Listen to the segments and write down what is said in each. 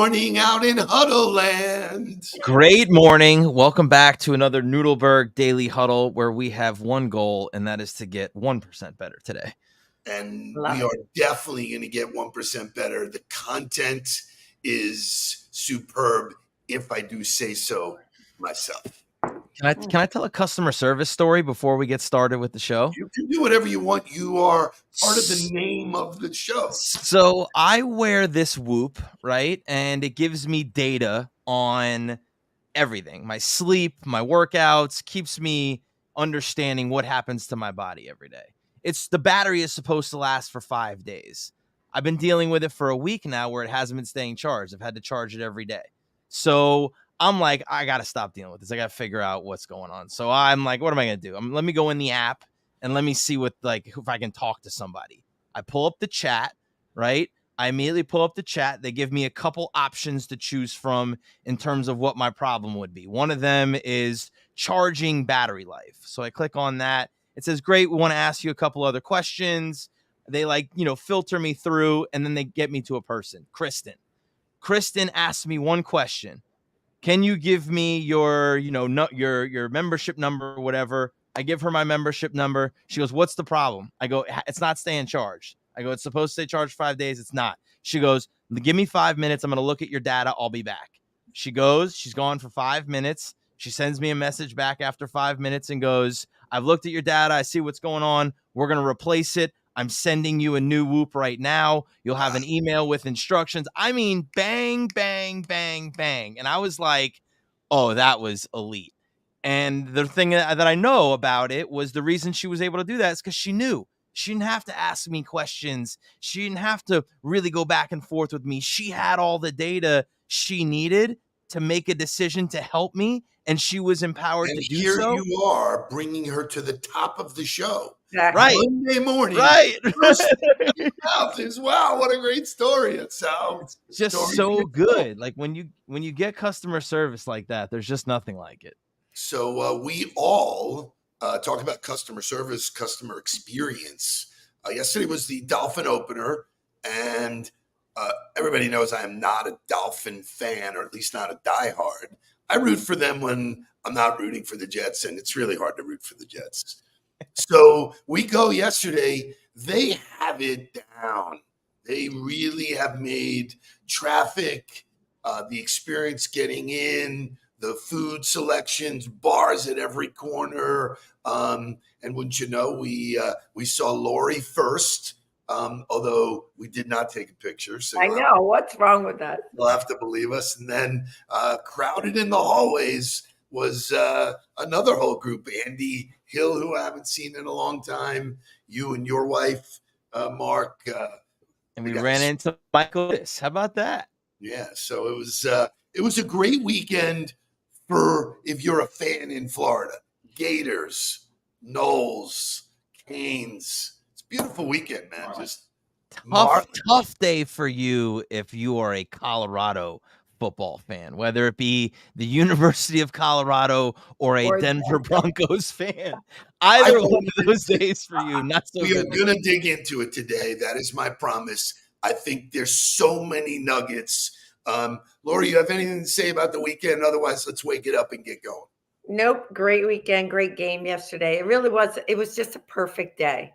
morning out in Huddle land. Great morning. Welcome back to another Nudelberg Daily Huddle, where we have one goal, and that is to get 1% better today. And we are definitely going to get 1% better. The content is superb, if I do say so myself. Can I tell a customer service story before we get started with the show? You can do whatever you want. You are part of the name of the show. So I wear this Whoop, right? And it gives me data on everything. My sleep, my workouts, keeps me understanding what happens to my body every day. The battery is supposed to last for 5 days. I've been dealing with it for a week now where it hasn't been staying charged. I've had to charge it every day. So I'm like, I got to stop dealing with this. I got to figure out what's going on. So I'm like, what am I going to do? Let me go in the app and let me see if I can talk to somebody. I pull up the chat, right? I immediately pull up the chat. They give me a couple options to choose from in terms of what my problem would be. One of them is charging battery life. So I click on that. It says, great, we want to ask you a couple other questions. They filter me through, and then they get me to a person, Kristen. Kristen asked me one question. Can you give me your membership number or whatever? I give her my membership number. She goes, what's the problem? I go, it's not staying charged. I go, it's supposed to stay charged 5 days. It's not. She goes, give me 5 minutes. I'm going to look at your data. I'll be back. She goes, she's gone for 5 minutes. She sends me a message back after 5 minutes and goes, I've looked at your data. I see what's going on. We're going to replace it. I'm sending you a new Whoop right now. You'll have an email with instructions. I mean, bang, bang, bang, bang. And I was like, oh, that was elite. And the thing that I know about it was the reason she was able to do that is because she knew. She didn't have to ask me questions. She didn't have to really go back and forth with me. She had all the data she needed to make a decision to help me, and she was empowered to do so. And here you are bringing her to the top of the show. Exactly. Right. Monday morning. Right. Wow, what a great story. It's just so good. Like when you get customer service like that, there's just nothing like it. So we all talk about customer service, customer experience. Yesterday was the Dolphin opener, and everybody knows I am not a Dolphin fan, or at least not a diehard. I root for them when I'm not rooting for the Jets, and it's really hard to root for the Jets. So we go yesterday. They have it down. They really have made traffic, the experience getting in, the food selections, bars at every corner. And wouldn't you know, we saw Lori first, although we did not take a picture. So I know. What's wrong with that? You'll have to believe us. And then crowded in the hallways was another whole group. Andy Hill, who I haven't seen in a long time. You and your wife, Mark. And we ran into Michael. How about that? Yeah. So it was a great weekend for if you're a fan in Florida. Gators, Knowles, Canes. It's a beautiful weekend, man. Just tough day for you if you are a Colorado football fan, whether it be the University of Colorado or a Denver Broncos fan. Either one of those days for you, not so good. We are going to dig into it today. That is my promise. I think there's so many nuggets. Lori, you have anything to say about the weekend? Otherwise, let's wake it up and get going. Nope. Great weekend. Great game yesterday. It really was. It was just a perfect day.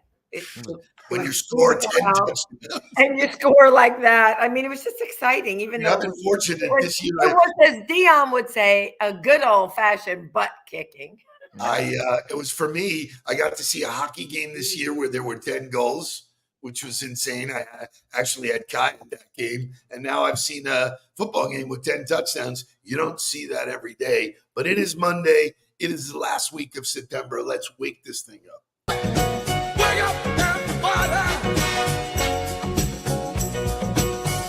When you score 10 touchdowns. And you score like that. I mean, it was just exciting. Even though I've been fortunate this year. It was, as Dion would say, a good old-fashioned butt kicking. It was for me. I got to see a hockey game this year where there were 10 goals, which was insane. I actually had Kai in that game, and now I've seen a football game with 10 touchdowns. You don't see that every day, but it is Monday. It is the last week of September. Let's wake this thing up. Wake up, everybody.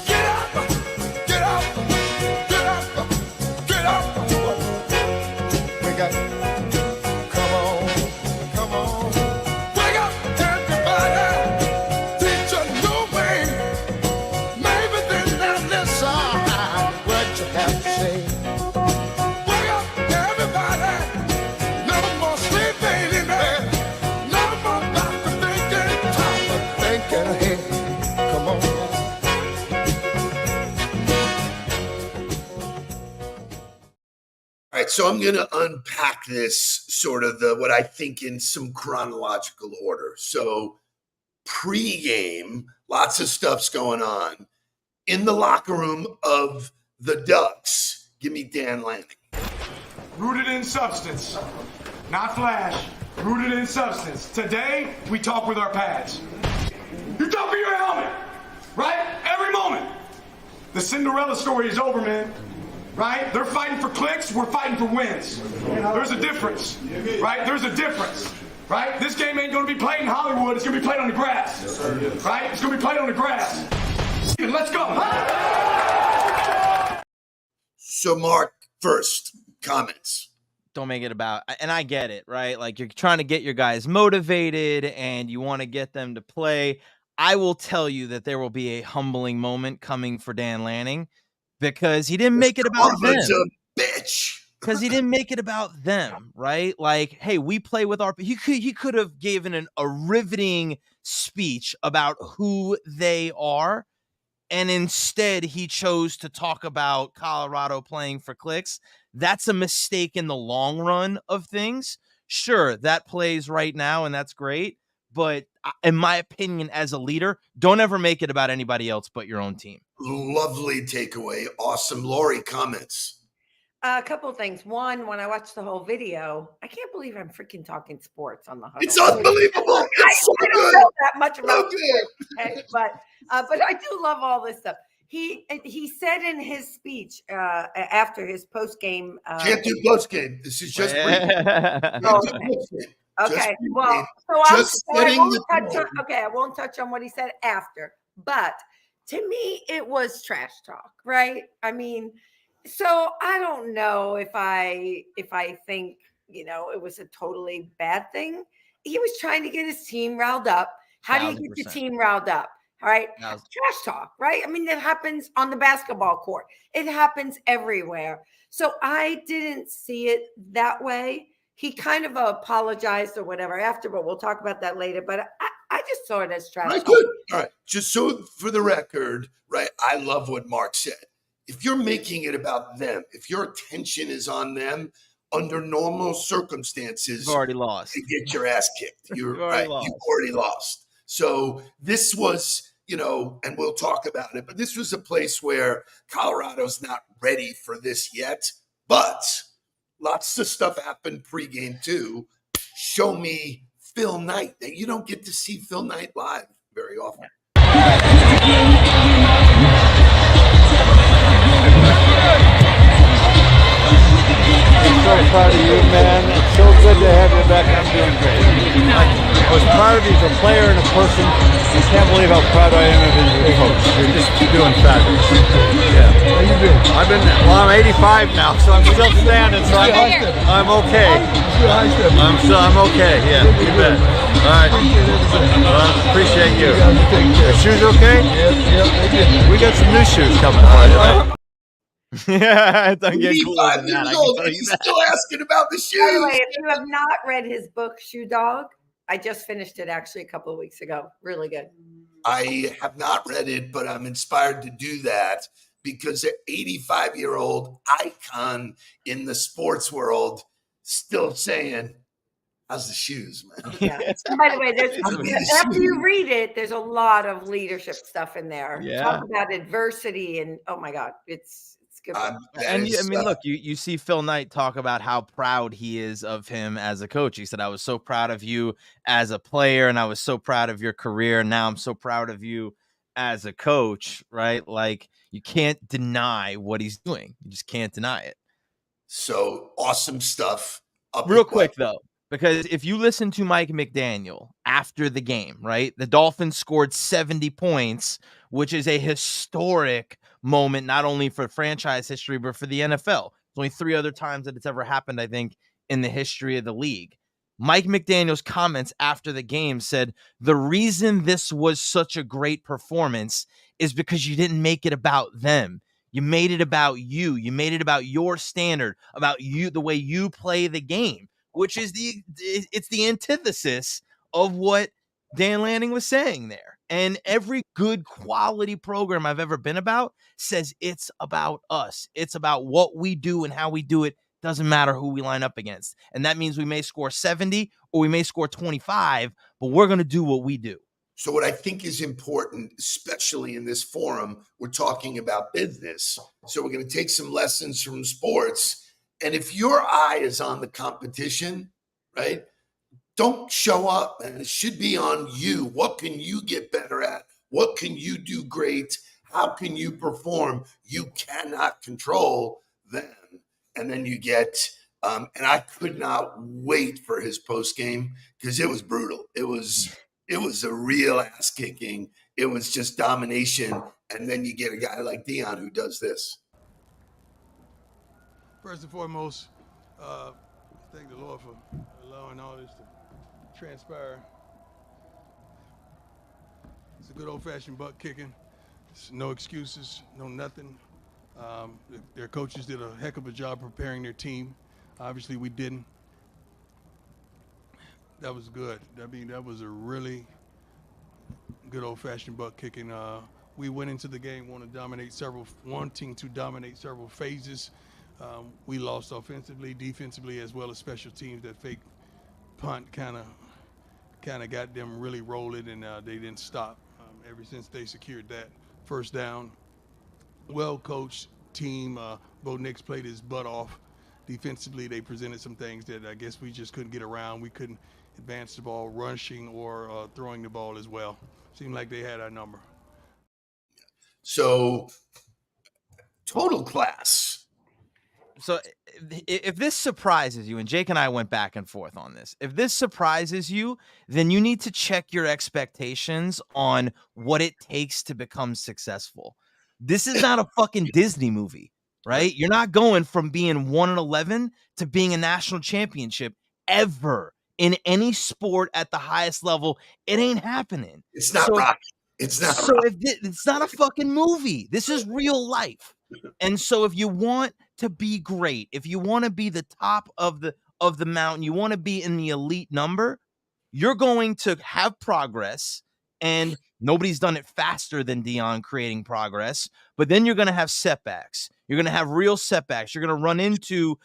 Get up, get up, get up, get up. Wake up. Come on, come on. Wake up, everybody. Teach a new way. Maybe then they'll listen what you have to say. Wake up, everybody. No more sleeping in bed. No more doctor thinking. right, so I'm going to unpack this sort of what I think in some chronological order. So pre-game, lots of stuff's going on. In the locker room of the Ducks, give me Dan Lanning. Rooted in substance, not flash. Rooted in substance. Today, we talk with our pads. You talk with your helmet, right? Every moment. The Cinderella story is over, man. Right? They're fighting for clicks, we're fighting for wins. There's a difference, right? There's a difference, right? This game ain't gonna be played in Hollywood, it's gonna be played on the grass, right? It's gonna be played on the grass. Let's go. So Mark, first, comments. Don't make it about, and I get it, right? Like you're trying to get your guys motivated and you want to get them to play. I will tell you that there will be a humbling moment coming for Dan Lanning because he didn't make it about them. Bitch. Because he didn't make it about them, right? Like, hey, we play with our. He could have given a riveting speech about who they are, and instead he chose to talk about Colorado playing for clicks. That's a mistake in the long run of things. Sure, that plays right now, and that's great. But in my opinion, as a leader, don't ever make it about anybody else but your own team. Lovely takeaway. Awesome. Lori, comments. A couple of things. One, when I watched the whole video, I can't believe I'm freaking talking sports on the Huddle. It's unbelievable. It's so I don't good. know that much about So sports, okay? But I do love all this stuff. He said in his speech after his post game. Can't do post game. This is just Okay. Well, I won't touch on what he said after. But to me, it was trash talk, right? I mean, so I don't know if I think, it was a totally bad thing. He was trying to get his team riled up. How do you get your team riled up? All right. Trash talk, right? I mean, it happens on the basketball court. It happens everywhere. So I didn't see it that way. He kind of apologized or whatever after, but we'll talk about that later. But I just saw it as trash talk. Good. All right. Just so for the record, right, I love what Mark said. If you're making it about them, if your attention is on them, under normal circumstances, you've already lost. You get your ass kicked. You've already lost. So this was, and we'll talk about it, but this was a place where Colorado's not ready for this yet. But lots of stuff happened pregame too. Show me Phil Knight. You don't get to see Phil Knight live very often. I'm so proud of you, man. It's so good to have you back. I'm doing great. I was proud of you as a player and a person. I can't believe how proud I am of you as a coach. You're just doing fabulous. Yeah. How you been? I'm 85 now, so I'm still standing. So I'm okay. I'm okay. Yeah, you bet. All right. Well, appreciate you. Your shoes okay? Yeah. We got some new shoes coming by today. Yeah, it doesn't get cooler 85 than that. years old, and he's still asking about the shoes. By the way, if you have not read his book, Shoe Dog, I just finished it actually a couple of weeks ago. Really good. I have not read it, but I'm inspired to do that because an 85-year-old icon in the sports world still saying, how's the shoes, man? Yeah. And by the way, after you read it, there's a lot of leadership stuff in there. Yeah. Talk about adversity and oh my God, it's good. And look, you see Phil Knight talk about how proud he is of him as a coach. He said, I was so proud of you as a player and I was so proud of your career. And now I'm so proud of you as a coach, right? Like you can't deny what he's doing. You just can't deny it. So awesome stuff. Real quick though, because if you listen to Mike McDaniel after the game, right, the Dolphins scored 70 points, which is a historic moment, not only for franchise history, but for the NFL. There's only 3 other times that it's ever happened, I think, in the history of the league. Mike McDaniel's comments after the game said, the reason this was such a great performance is because you didn't make it about them. You made it about you. You made it about your standard, about you, the way you play the game, which is it's the antithesis of what Dan Lanning was saying there. And every good quality program I've ever been about says it's about us. It's about what we do and how we do it doesn't matter who we line up against. And that means we may score 70 or we may score 25, but we're going to do what we do. So what I think is important, especially in this forum, we're talking about business. So we're going to take some lessons from sports. And if your eye is on the competition, right, don't show up. And it should be on you. What can you get better at? What can you do great? How can you perform? You cannot control them. And then you get, and I could not wait for his post game because it was brutal. It was a real ass kicking. It was just domination. And then you get a guy like Dion who does this. First and foremost, thank the Lord for allowing all this to transpire. It's a good old-fashioned butt kicking. It's no excuses, no nothing. Their coaches did a heck of a job preparing their team. Obviously, we didn't. That was good. I mean, that was a really good old-fashioned butt kicking. We went into the game wanting to dominate several phases. We lost offensively, defensively, as well as special teams. That fake punt kind of got them really rolling, and they didn't stop ever since they secured that first down. Well-coached team. Bo Nix played his butt off. Defensively, they presented some things that I guess we just couldn't get around. We couldn't advance the ball, rushing or throwing the ball as well. Seemed like they had our number. So, total class. So if this surprises you, and Jake and I went back and forth on this, if this surprises you, then you need to check your expectations on what it takes to become successful. This is not a fucking Disney movie, right? You're not going from being 1-11 to being a national championship ever in any sport at the highest level. It ain't happening. It's not Rocky. It's not Rocky. It's not a fucking movie. This is real life. And so if you want to be great, if you want to be the top of the mountain, you want to be in the elite number, you're going to have progress, and nobody's done it faster than Dion creating progress, but then you're going to have setbacks. You're going to have real setbacks. You're going to run into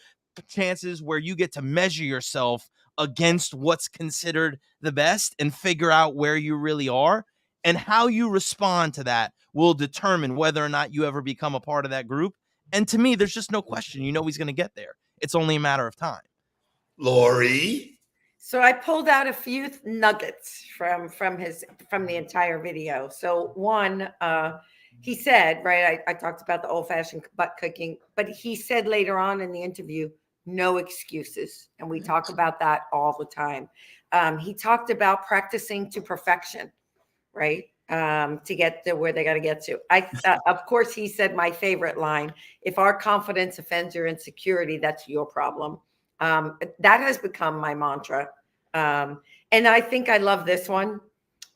chances where you get to measure yourself against what's considered the best and figure out where you really are. And how you respond to that will determine whether or not you ever become a part of that group. And to me, there's just no question. You know he's going to get there. It's only a matter of time. Lori? So I pulled out a few nuggets from the entire video. So one, he said, right, I talked about the old-fashioned butt cooking, but he said later on in the interview, no excuses. And we talk about that all the time. He talked about practicing to perfection, right? To get to where they got to get to. Of course, he said my favorite line, if our confidence offends your insecurity, that's your problem. That has become my mantra. And I think I love this one.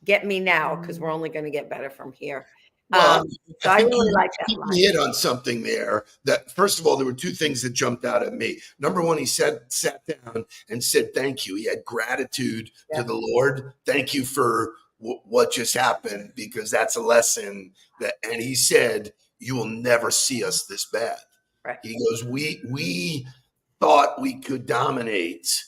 Get me now, because we're only going to get better from here. Well, So I really like that line. He hit on something there that, first of all, there were two things that jumped out at me. Number one, he sat down and said, thank you. He had gratitude to the Lord. Thank you for what just happened, because that's a lesson and he said, you will never see us this bad. Right. He goes, we thought we could dominate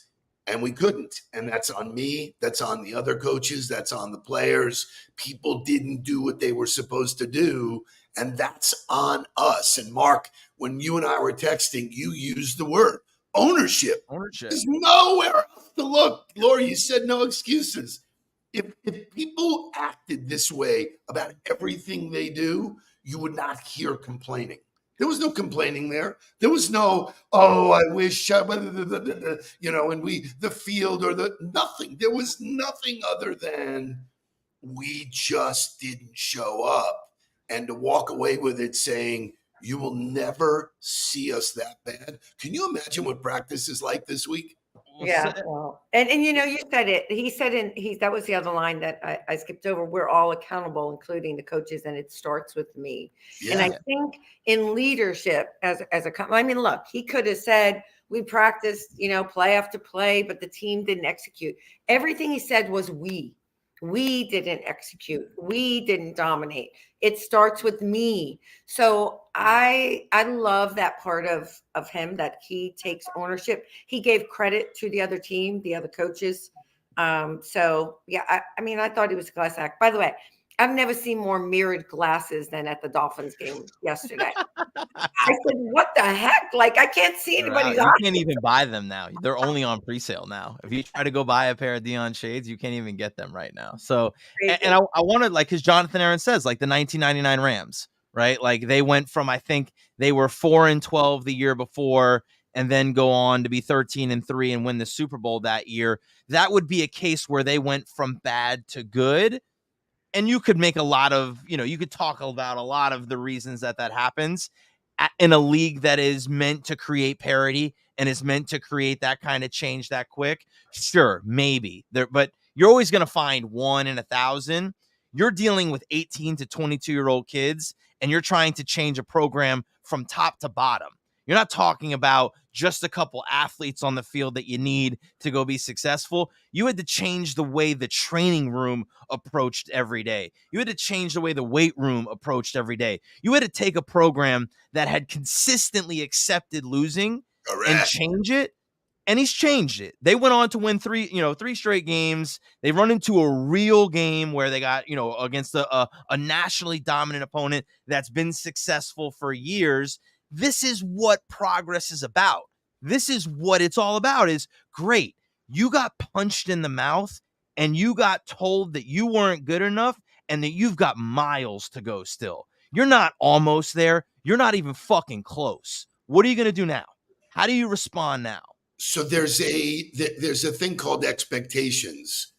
and we couldn't. And that's on me. That's on the other coaches. That's on the players. People didn't do what they were supposed to do. And that's on us. And Mark, when you and I were texting, you used the word ownership. There's nowhere else to look. Laura, you said no excuses. If people acted this way about everything they do, you would not hear complaining. There was no complaining there. There was no, oh, I wish, and the field or nothing. There was nothing other than we just didn't show up. And to walk away with it saying, you will never see us that bad. Can you imagine what practice is like this week? Yeah, well, and you said it. He said that was the other line that I skipped over. We're all accountable, including the coaches, and it starts with me. Yeah. And I think in leadership, look, he could have said we practiced, play after play, but the team didn't execute. Everything he said was we. We didn't execute. We didn't dominate. It starts with me. So I love that part of him, that he takes ownership. He gave credit to the other team, the other coaches. So yeah, I mean, I thought he was a class act. By the way, I've never seen more mirrored glasses than at the Dolphins game yesterday. I said, "What the heck? Like, I can't see They're out. anybody's You eyes." can't even buy them now. They're only on pre-sale now. If you try to go buy a pair of Dion shades, you can't even get them right now. So, and Crazy. I wanted, like, because Jonathan Aaron says, like, the 1999 Rams, right? Like, they went from, I think they were 4-12 the year before, and then go on to be 13-3 and win the Super Bowl that year. That would be a case where they went from bad to good. And you could make a lot of, you could talk about a lot of the reasons that happens in a league that is meant to create parity and is meant to create that kind of change that quick. Sure, maybe there, but you're always going to find 1 in 1,000. You're dealing with 18 to 22-year-old kids, and you're trying to change a program from top to bottom. You're not talking about just a couple athletes on the field that you need to go be successful. You had to change the way the training room approached every day. You had to change the way the weight room approached every day. You had to take a program that had consistently accepted losing and change it. And he's changed it. They went on to win three straight games. They run into a real game where they got, against a nationally dominant opponent that's been successful for years. This is what progress is about. This is what it's all about. Is great. You got punched in the mouth and you got told that you weren't good enough and that you've got miles to go still. You're not almost there. You're not even fucking close. What are you going to do now? How do you respond now? So there's a thing called expectations.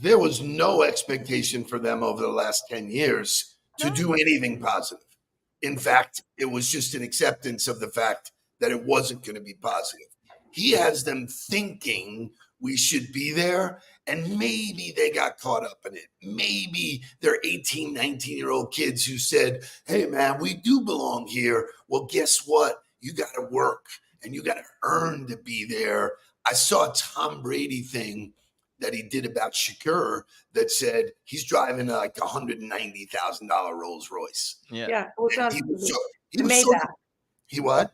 There was no expectation for them over the last 10 years to do anything positive. In fact, it was just an acceptance of the fact that it wasn't going to be positive. He has them thinking we should be there, and maybe they got caught up in it. Maybe they're 18, 19-year-old kids who said, hey, man, we do belong here. Well, guess what? You got to work and you got to earn to be there. I saw a Tom Brady thing that he did about Shakur that said he's driving like $190,000 Rolls Royce. Yeah. It was on He was the so, Maybach. he what?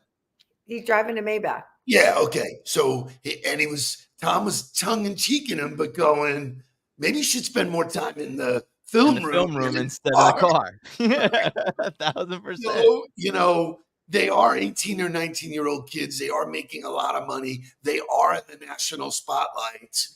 He's driving a Maybach. Yeah, okay. So, Tom was tongue in cheeking him, but going, maybe you should spend more time in the film room instead of the car. 1,000%. So, they are 18 or 19-year-old kids. They are making a lot of money. They are in the national spotlight.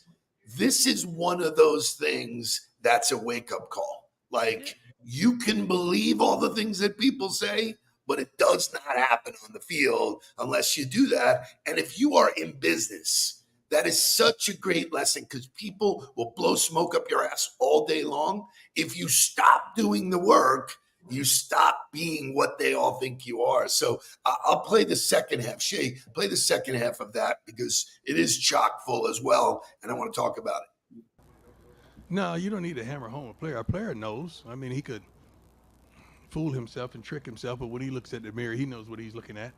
This is one of those things that's a wake-up call. Like, you can believe all the things that people say, but it does not happen on the field unless you do that. And if you are in business, that is such a great lesson because people will blow smoke up your ass all day long. If you stop doing the work, you stop being what they all think you are. So I'll play the second half. Shay, play the second half of that because it is chock full as well, and I want to talk about it. No, you don't need to hammer home a player. A player knows. I mean, he could fool himself and trick himself, but when he looks at the mirror, he knows what he's looking at.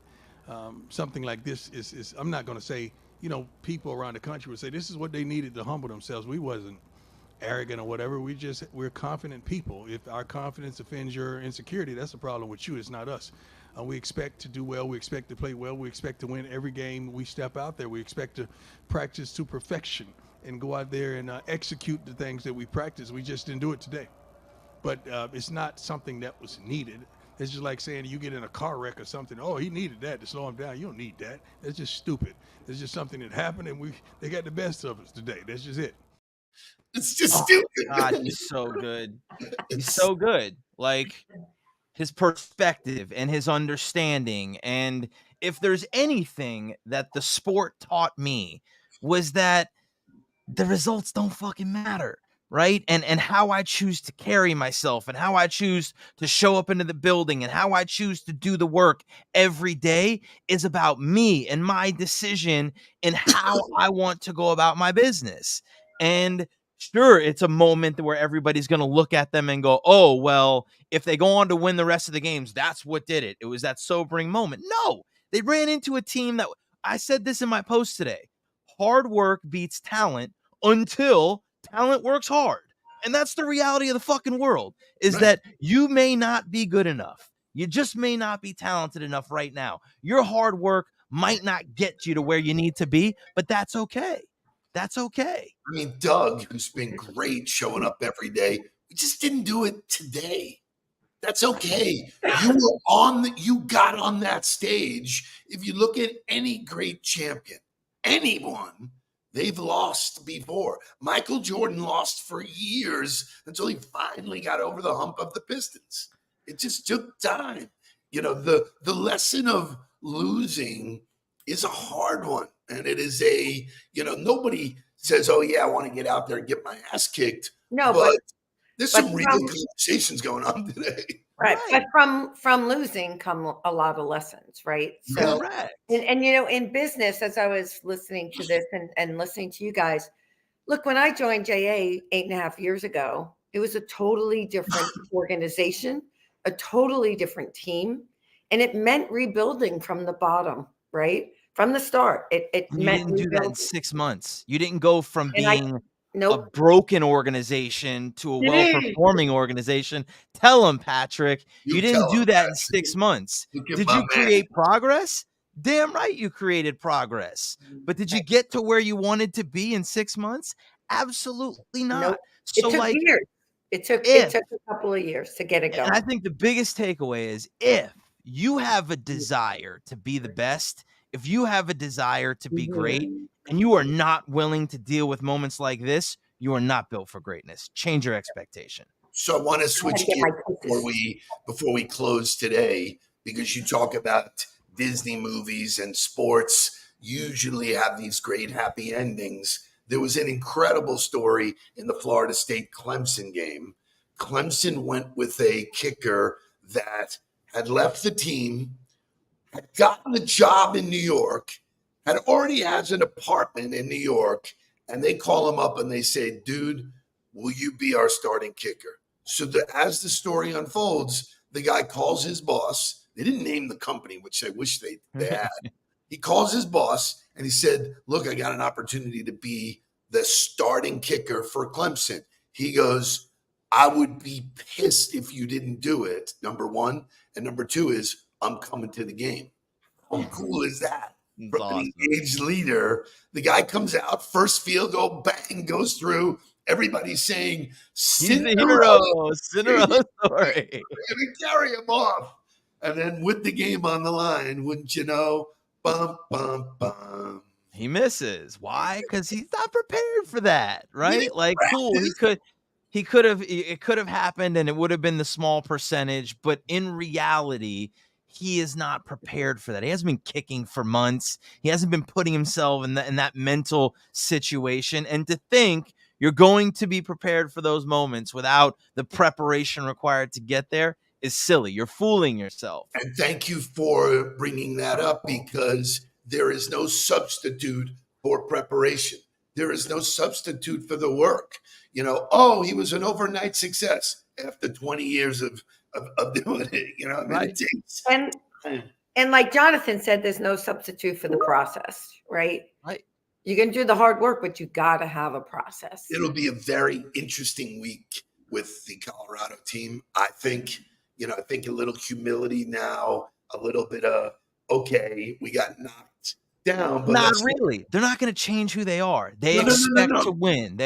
Something like this is I'm not going to say, people around the country would say this is what they needed to humble themselves. We wasn't arrogant or whatever. We're confident people. If our confidence offends your insecurity, that's a problem with you. It's not us. We expect to do well. We expect to play well. We expect to win every game we step out there. We expect to practice to perfection and go out there and execute the things that we practice. We just didn't do it today. But it's not something that was needed. It's just like saying you get in a car wreck or something. Oh, he needed that to slow him down. You don't need that. That's just stupid. It's just something that happened, and they got the best of us today. That's just it. It's just stupid. God, he's so good. He's so good. Like, his perspective and his understanding. And if there's anything that the sport taught me was that the results don't fucking matter. Right. And how I choose to carry myself and how I choose to show up into the building and how I choose to do the work every day is about me and my decision and how I want to go about my business. And sure, it's a moment where everybody's going to look at them and go, oh, well, if they go on to win the rest of the games, that's what did it. It was that sobering moment. No, they ran into a team that I said this in my post today. Hard work beats talent until talent works hard. And that's the reality of the fucking world, is Right. that you may not be good enough. You just may not be talented enough right now. Your hard work might not get you to where you need to be, but that's okay. That's okay. I mean, Doug, who's been great showing up every day, we just didn't do it today. That's okay. You got on that stage. If you look at any great champion, anyone, they've lost before. Michael Jordan lost for years until he finally got over the hump of the Pistons. It just took time. The lesson of losing is a hard one. And it is nobody says, oh yeah, I want to get out there and get my ass kicked. No, but there's but some real conversations going on today. right. But from losing come a lot of lessons, right? So, Correct. and in business, as I was listening to this and listening to you guys, look, when I joined JA 8.5 years ago, it was a totally different organization, a totally different team, and it meant rebuilding from the bottom, right? From the start, it And you meant didn't do that in rebuilding. 6 months. You didn't go from And being a nope. broken organization to a well-performing organization. Tell them, Patrick, you didn't do that in 6 months. Did you create progress? Damn right you created progress. But did you get to where you wanted to be in 6 months? Absolutely not. Nope. So It took like, years. It took if a couple of years to get it and I going. think the biggest takeaway is, if you have a desire to be the best, if you have a desire to be great, and you are not willing to deal with moments like this, you are not built for greatness. Change your expectation. So I want to switch get my gears before we close today, because you talk about Disney movies and sports usually have these great happy endings. There was an incredible story in the Florida State Clemson game. Clemson went with a kicker that had left the team, had gotten a job in New York, had already has an apartment in New York, and they call him up and they say, dude, will you be our starting kicker? So as the story unfolds, the guy calls his boss. They didn't name the company, which I wish they had. He calls his boss and he said, look, I got an opportunity to be the starting kicker for Clemson. He goes, I would be pissed if you didn't do it, number one. And number two is, I'm coming to the game. How cool is that? From an engaged leader, the guy comes out, first field goal, bang, goes through. Everybody's saying, he's the hero, Cinderella story. We're going to carry him off. And then with the game on the line, wouldn't you know, bum, bum, bum. He misses. Why? Because he's not prepared for that, right? Like, cool, it could have happened and it would have been the small percentage, but in reality, he is not prepared for that. He hasn't been kicking for months. He hasn't been putting himself in that mental situation. And to think you're going to be prepared for those moments without the preparation required to get there is silly. You're fooling yourself. And thank you for bringing that up, because there is no substitute for preparation. There is no substitute for the work. He was an overnight success after 20 years of doing it. Right. It takes. And like Jonathan said, there's no substitute for the process, right? Right. You can do the hard work, but you got to have a process. It'll be a very interesting week with the Colorado team. I think a little humility now, a little bit of, okay, we got knocked down. But not really. They're not going to change who they are. They expect to win.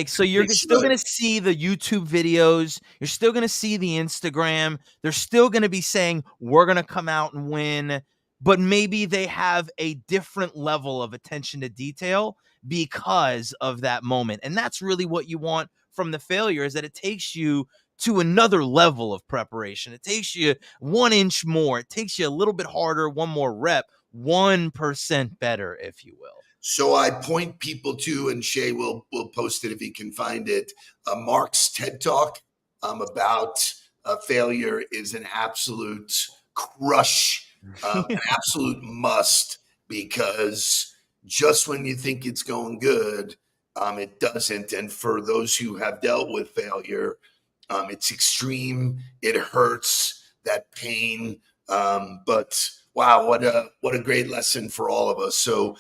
So you're still going to see the YouTube videos. You're still going to see the Instagram. They're still going to be saying, we're going to come out and win. But maybe they have a different level of attention to detail because of that moment. And that's really what you want from the failure, is that it takes you to another level of preparation. It takes you 1 inch more. It takes you a little bit harder, one more rep, 1% better, if you will. So I point people to, and Shay will post it if he can find it, Mark's TED Talk about failure is an absolute crush, an absolute must, because just when you think it's going good, it doesn't. And for those who have dealt with failure, it's extreme. It hurts, that pain. But Wow, what a great lesson for all of us. So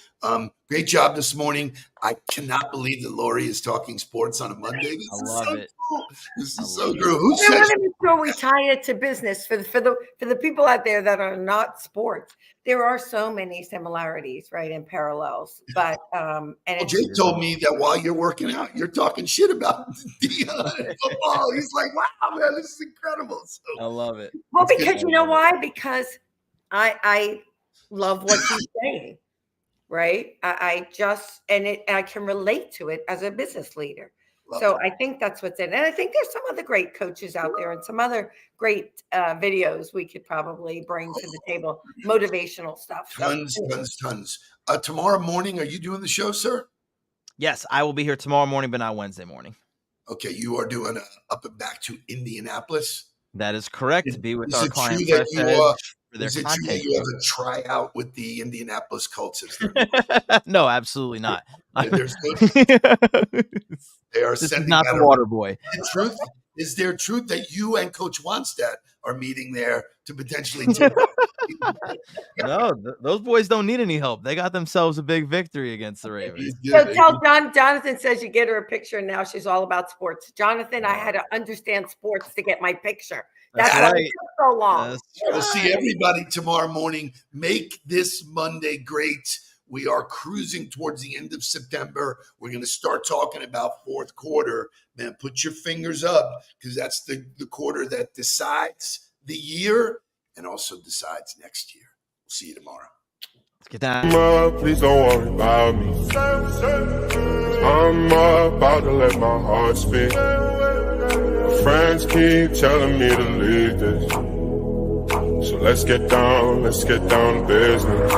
great job this morning. I cannot believe that Lori is talking sports on a Monday. This is love so it. cool. This I is so love it. cool. Who I says want to make sure we tie it to business for the people out there that are not sports. There are so many similarities, right, and parallels. But and Well, it's Jake told me that while you're working out, you're talking shit about Dion and football. He's like, wow, man, this is incredible. So, I love it. well, It's good. because you know why? Because I love what she's saying, right? I just I can relate to it as a business leader. Love So it. I think that's what's in it. And I think there's some other great coaches out there and some other great videos we could probably bring to the table, motivational stuff. So, Tons. Tomorrow morning, are you doing the show, sir? Yes, I will be here tomorrow morning, but not Wednesday morning. Okay, you are doing Up and Back to Indianapolis. That is correct. To be with Is our it client true that Fresh you Edge for their Is it true content. that you have a tryout with the Indianapolis Colts? No, absolutely not. There's no, they are This is sending not out the water boy. The truth is there truth that you and Coach Wanstead are meeting there to potentially take No, those boys don't need any help. They got themselves a big victory against the Ravens. so tell Jonathan says you get her a picture and now she's all about sports. Jonathan, I had to understand sports to get my picture. That's why it took so long. We'll see everybody tomorrow morning. Make this Monday great. We are cruising towards the end of September. We're going to start talking about fourth quarter. Man, put your fingers up because that's the quarter that decides the year and also decides next year. We'll see you tomorrow. Let's get down. Please don't worry about me. I'm about to let my heart speak. My friends keep telling me to leave this. So let's get down to business.